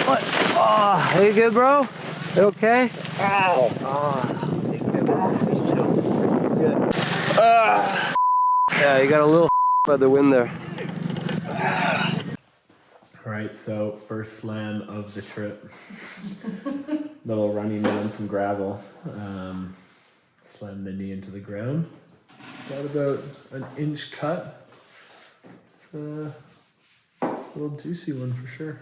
What? Oh, are you good, bro? You okay? Ow. Good. Yeah, you got a little by the wind there. All right, so first slam of the trip. Little running down some gravel. Slammed the knee into the ground. Got about an inch cut. It's a little juicy one for sure.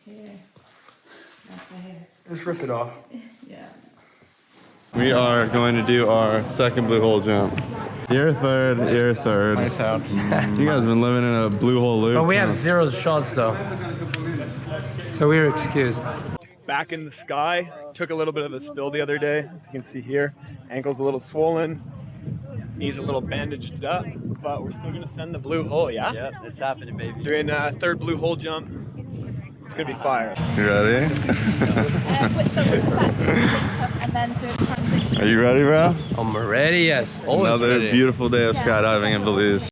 Hair. That's a hair. Just rip it off. Yeah. We are going to do our second blue hole jump. You're third, you're third. Nice out. You guys have been living in a blue hole loop. But we have 0 shots though. So we're excused. Back in the sky. Took a little bit of a spill the other day, as you can see here. Ankle's a little swollen, knees a little bandaged up, but we're still gonna send the blue hole, yeah? Yep, it's happening, baby. Doing a third blue hole jump. It's gonna be fire. You ready? And then do it from Are you ready, bro? I'm ready, yes. Always Another ready. beautiful day of skydiving in Belize.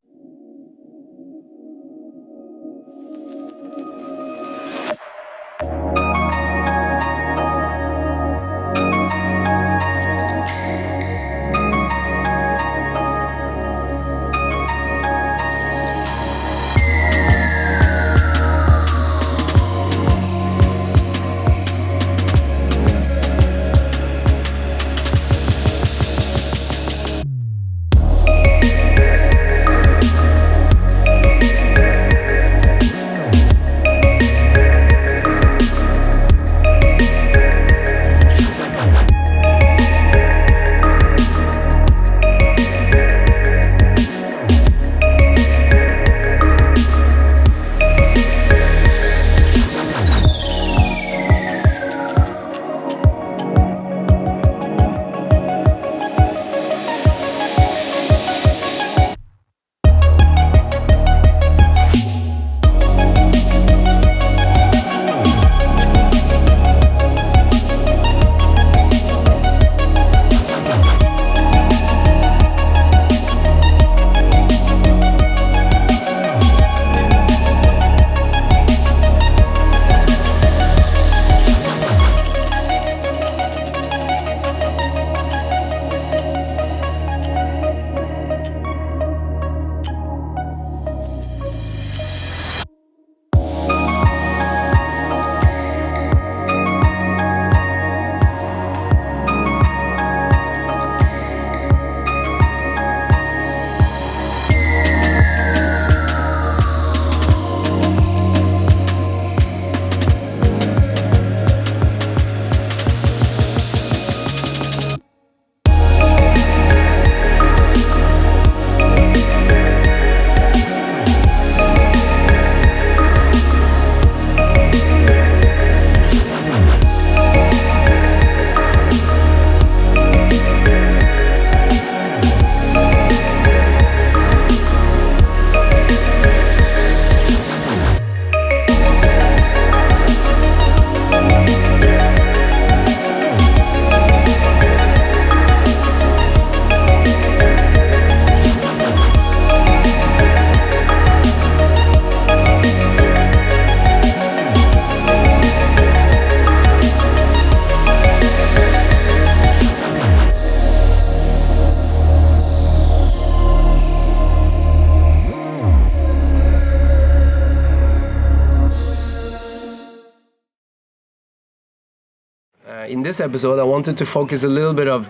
In this episode, I wanted to focus a little bit of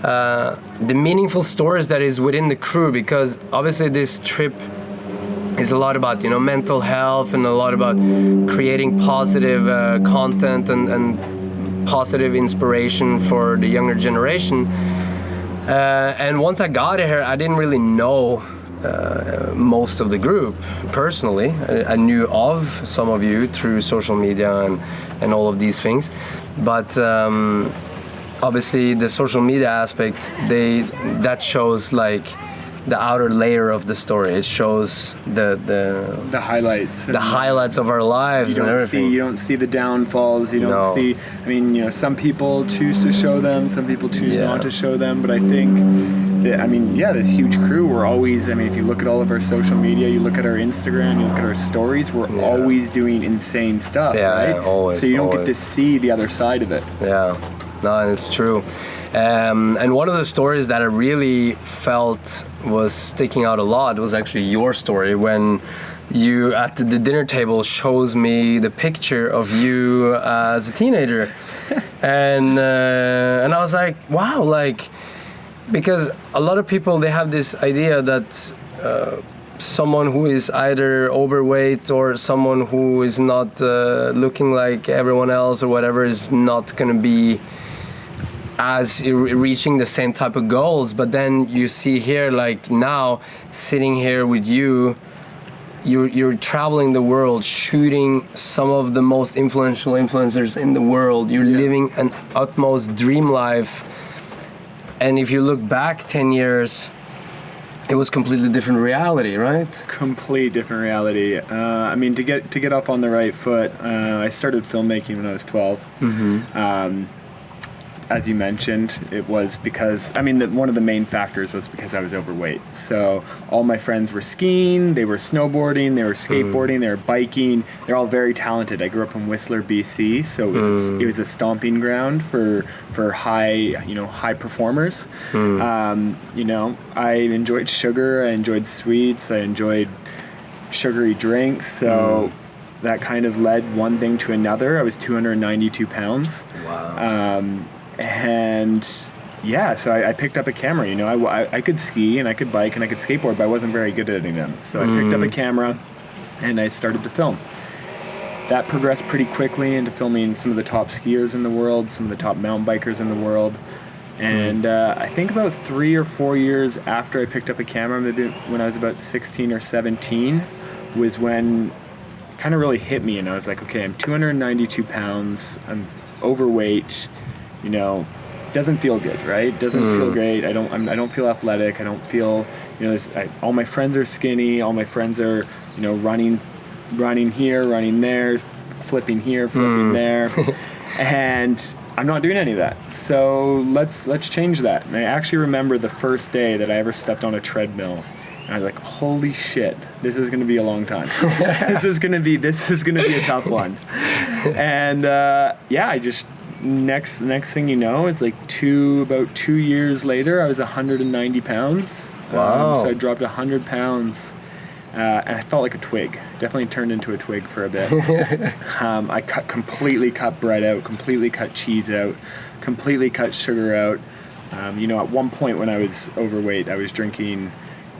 the meaningful stories that is within the crew, because obviously this trip is a lot about, mental health and a lot about creating positive content and positive inspiration for the younger generation. And once I got here, I didn't really know most of the group personally. I knew of some of you through social media and all of these things, but obviously the social media aspect, that shows like the outer layer of the story. It shows the highlights. highlights of our lives and everything. You don't see the downfalls. You don't see. I mean, you know, some people choose to show them. Some people choose not to show them. But I think that, I mean, yeah, this huge crew. We're always. I mean, if you look at all of our social media, you look at our Instagram, you look at our stories. We're always doing insane stuff, right? Always. So you don't get to see the other side of it. Yeah, no, it's true. And one of the stories that I really felt was sticking out a lot was actually your story when you at the dinner table shows me the picture of you as a teenager, and I was like, wow, like, because a lot of people, they have this idea that someone who is either overweight or someone who is not looking like everyone else or whatever is not gonna be as reaching the same type of goals. But then you see here, like now sitting here with you, you're traveling the world, shooting some of the most influential influencers in the world. You're living an utmost dream life. And if you look back 10 years, it was completely different reality, right? Complete different reality. I mean, to get off on the right foot, I started filmmaking when I was 12. As you mentioned, it was because, I mean, one of the main factors was because I was overweight. So all my friends were skiing, they were snowboarding, they were skateboarding, they were biking. They're all very talented. I grew up in Whistler, BC, so it was a stomping ground for high performers. You know, I enjoyed sugar, I enjoyed sweets, I enjoyed sugary drinks. So that kind of led one thing to another. I was 292 pounds. Wow. And yeah, so I picked up a camera. You know, I could ski and I could bike and I could skateboard, but I wasn't very good at any of them. So I picked up a camera and I started to film. That progressed pretty quickly into filming some of the top skiers in the world, some of the top mountain bikers in the world. And I think about 3 or 4 years after I picked up a camera, maybe when I was about 16 or 17, was when it kind of really hit me. And I was like, okay, I'm 292 pounds, I'm overweight. You know, doesn't feel good, right? Doesn't feel great. I don't feel athletic. I don't feel, you know, all my friends are skinny. All my friends are, you know, running here, running there, flipping here, flipping there, and I'm not doing any of that. So let's change that. And I actually remember the first day that I ever stepped on a treadmill, and I was like, holy shit, this is gonna be a long time. This is gonna be a tough one. And I just. Next thing you know, it's like about 2 years later, I was 190 pounds. Wow. So I dropped 100 pounds, and I felt like a twig. Definitely turned into a twig for a bit. I completely cut bread out, completely cut cheese out, completely cut sugar out. You know, at one point when I was overweight, I was drinking,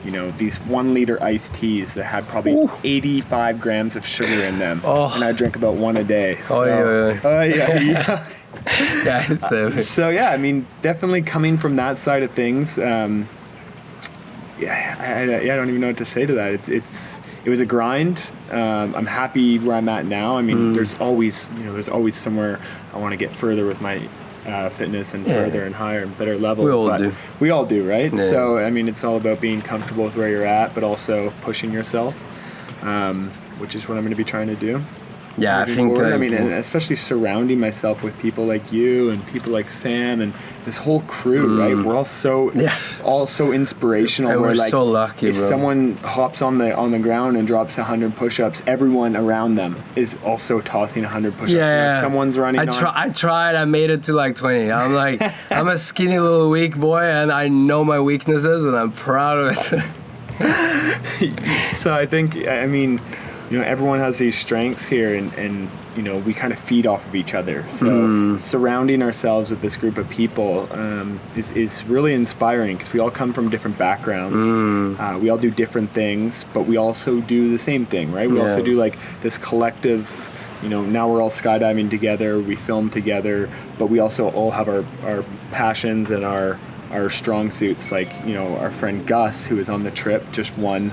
you know, these 1 liter iced teas that had probably 85 grams of sugar in them. And I drink about one a day. So, yeah. Yeah, it's heavy. So yeah, I mean, definitely coming from that side of things, I don't even know what to say to that. It was a grind. I'm happy where I'm at now. I mean, there's always somewhere I want to get further with my fitness and further and higher and better level. We all do, right? Yeah. So I mean, it's all about being comfortable with where you're at, but also pushing yourself, which is what I'm going to be trying to do. Yeah, I think I mean, and especially surrounding myself with people like you and people like Sam and this whole crew, right? We're all so inspirational. And we're like, so lucky, if someone hops on the ground and drops 100 push-ups, everyone around them is also tossing 100 push-ups. Yeah, you know, someone's running. I tried. I made it to like 20. I'm like, I'm a skinny little weak boy, and I know my weaknesses, and I'm proud of it. So I think, I mean, you know, everyone has these strengths here, and you know, we kind of feed off of each other. So surrounding ourselves with this group of people is really inspiring, because we all come from different backgrounds. We all do different things, but we also do the same thing, right? We also do like this collective, you know, now we're all skydiving together, we film together, but we also all have our passions and our strong suits. Like, you know, our friend Gus, who was on the trip, just won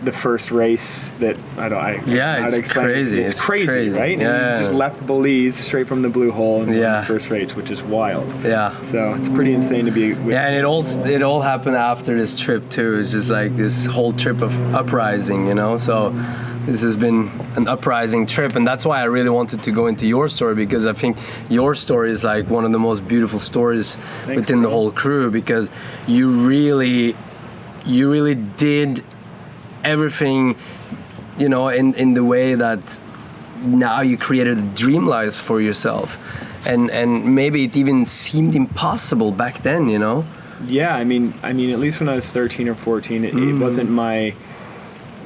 the first race that it's crazy. It's crazy, right? Yeah. And you just left Belize straight from the Blue Hole and won his first race, which is wild. Yeah. So it's pretty insane to be with. Yeah, and it all happened after this trip too. It's just like this whole trip of uprising, you know. So this has been an uprising trip, and that's why I really wanted to go into your story, because I think your story is like one of the most beautiful stories within the whole crew, because you really did everything, you know, in the way that now you created a dream life for yourself, and maybe it even seemed impossible back then, you know. Yeah, I mean at least when I was 13 or 14, it wasn't my.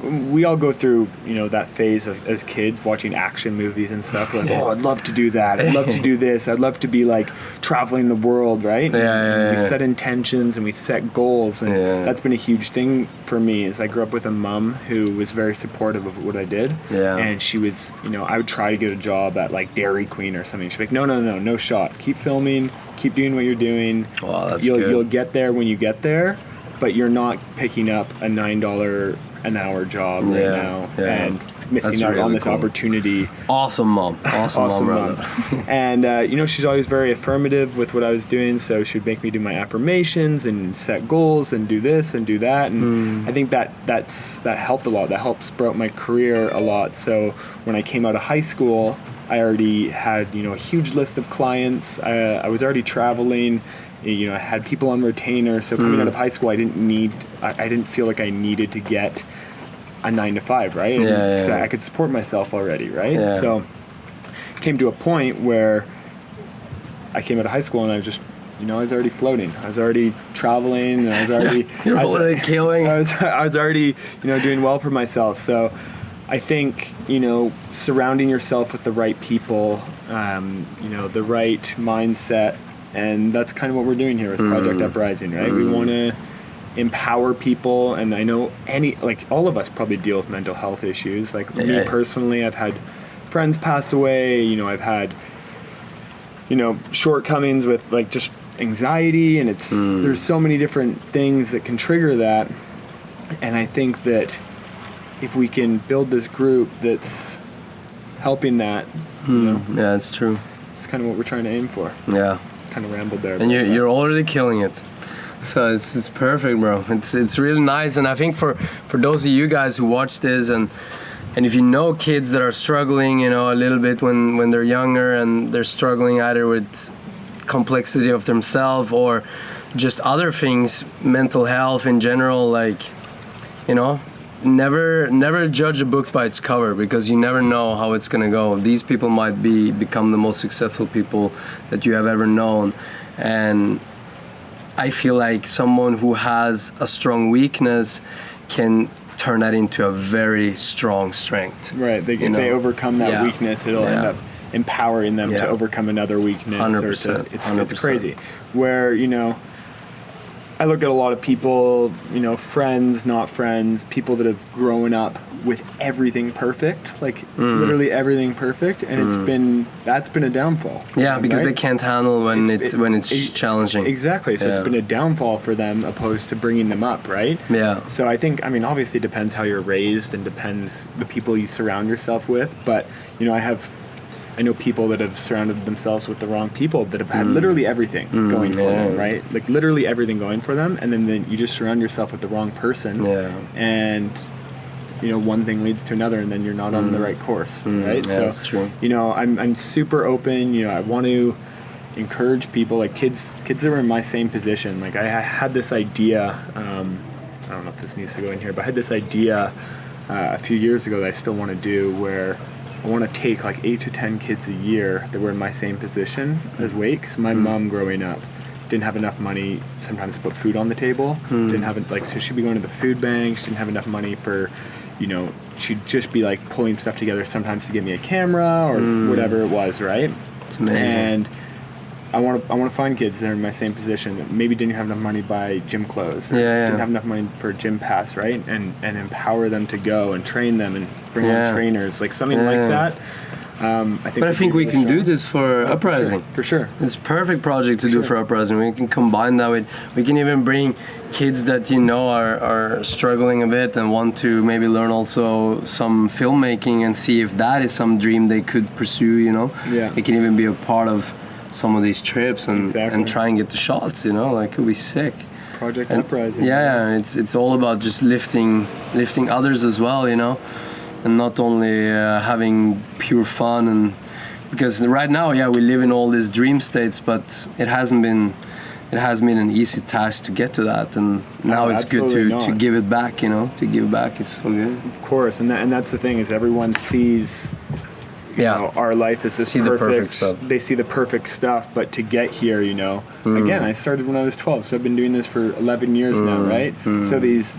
We all go through, you know, that phase of, as kids, watching action movies and stuff. Like, oh, I'd love to do that. I'd love to do this. I'd love to be like traveling the world, right? We set intentions and we set goals, and that's been a huge thing for me. Is I grew up with a mom who was very supportive of what I did, and she was, you know, I would try to get a job at like Dairy Queen or something. She'd be like, no shot. Keep filming. Keep doing what you're doing. Wow, that's good. You'll You'll get there when you get there, but you're not picking up a $9 an hour job right now and missing out on this opportunity. Awesome mom. Awesome mom. And you know, she's always very affirmative with what I was doing, so she'd make me do my affirmations and set goals and do this and do that, and I think that helped a lot. That helped sprout my career a lot. So when I came out of high school, I already had, you know, a huge list of clients. I was already traveling. You know, I had people on retainer. So coming out of high school, I didn't feel like I needed to get a 9-to-5, right? Because I could support myself already, right? Yeah. So it came to a point where I came out of high school and I was just, you know, I was already floating. I was already traveling, and I was already You're already killing. I was already, you know, doing well for myself. So I think, you know, surrounding yourself with the right people, you know, the right mindset, and that's kind of what we're doing here with Project Uprising, right? We want to empower people, and I know all of us probably deal with mental health issues. Like me personally, I've had friends pass away, you know, I've had, you know, shortcomings with like just anxiety, and it's there's so many different things that can trigger that. And I think that if we can build this group that's helping that, you know, yeah, it's true. it's kind of what we're trying to aim for. Yeah. Kind of rambled there. And you're already killing it. So it's perfect, bro. It's really nice, and I think for those of you guys who watch this, and if you know kids that are struggling, you know, a little bit when they're younger, and they're struggling either with complexity of themselves or just other things, mental health in general, like, you know, never judge a book by its cover, because you never know how it's gonna go. These people might become the most successful people that you have ever known, and I feel like someone who has a strong weakness can turn that into a very strong strength. Right. If they overcome that weakness, it'll end up empowering them to overcome another weakness. 100%. It's crazy. Where, you know, I look at a lot of people, you know, friends, not friends, people that have grown up with everything perfect, like literally everything perfect, and that's been a downfall. Yeah, because they can't handle when it's challenging. Exactly. So it's been a downfall for them opposed to bringing them up, right? Yeah. So I think, I mean, obviously it depends how you're raised and depends the people you surround yourself with, but, you know, I know people that have surrounded themselves with the wrong people that have had literally everything going for them, right? Like literally everything going for them, and then you just surround yourself with the wrong person, and, you know, one thing leads to another, and then you're not on the right course, right? Yeah, so, that's true. You know, I'm super open. You know, I want to encourage people, like kids that are in my same position. Like I had this idea. I don't know if this needs to go in here, but I had this idea a few years ago that I still want to do, where I want to take like 8 to 10 kids a year that were in my same position as weight, because my mom growing up didn't have enough money sometimes to put food on the table. Didn't have it, like, so she'd be going to the food bank. She didn't have enough money for, you know, she'd just be like pulling stuff together sometimes to get me a camera or whatever it was, right? It's amazing. And I want to find kids that are in my same position that maybe didn't have enough money to buy gym clothes, or didn't have enough money for a gym pass, right? And empower them to go and train them and bring on trainers, like something like that. But I think we can do this for Uprising. For sure. It's a perfect project to do for Uprising. We can combine that with, we can even bring kids that are struggling a bit and want to maybe learn also some filmmaking and see if that is some dream they could pursue, Yeah. They can even be a part of some of these trips and try and get the shots, like it would be sick. Project Uprising. Yeah, it's all about just lifting others as well, and not only having pure fun. And because right now, we live in all these dream states, but it has been an easy task to get to that, and now it's good to give it back, to give back is so good. Of course, and that's the thing, is everyone sees our life is this perfect stuff. They see the perfect stuff, but to get here, again, I started when I was 12, so I've been doing this for 11 years now, right? So these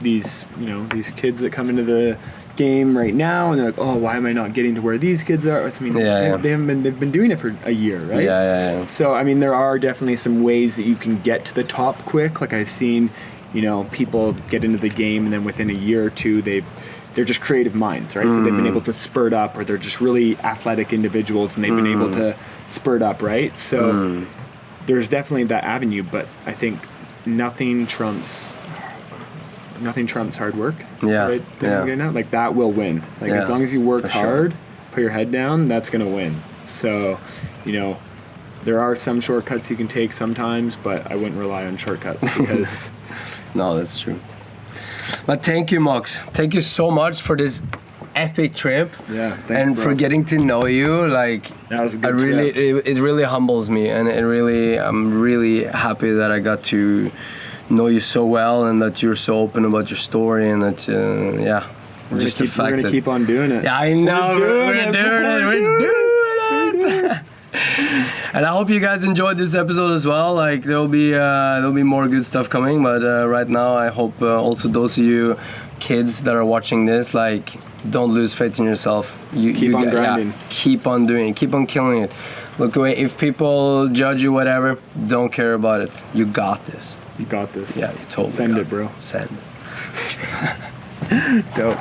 kids that come into the game right now and they're like, oh, why am I not getting to where these kids are? They've been doing it for a year, right? Yeah. So I mean, there are definitely some ways that you can get to the top quick. Like I've seen, people get into the game and then within a year or two they're just creative minds, right? So they've been able to spurt up, or they're just really athletic individuals and they've been able to spurt up, right? So there's definitely that avenue, but I think nothing trumps hard work. Yeah. Like that will win. Like as long as you work hard, put your head down, that's gonna win. So, there are some shortcuts you can take sometimes, but I wouldn't rely on shortcuts because no, that's true. But thank you, Mox. Thank you so much for this epic trip. Yeah, thank you, and bro. for getting to know you. Like, that was a good trip. It really humbles me, and I'm really happy that I got to know you so well, and that you're so open about your story, and that we're gonna keep on doing it. Yeah, I know. We're doing it. And I hope you guys enjoyed this episode as well. Like there'll be more good stuff coming, but right now I hope also those of you kids that are watching this, like, don't lose faith in yourself. Keep on grinding. Keep on doing it. Keep on killing it. Look away. If people judge you, whatever, don't care about it. You got this. You got this. Yeah, you totally Send got it, bro. Send it. Dope.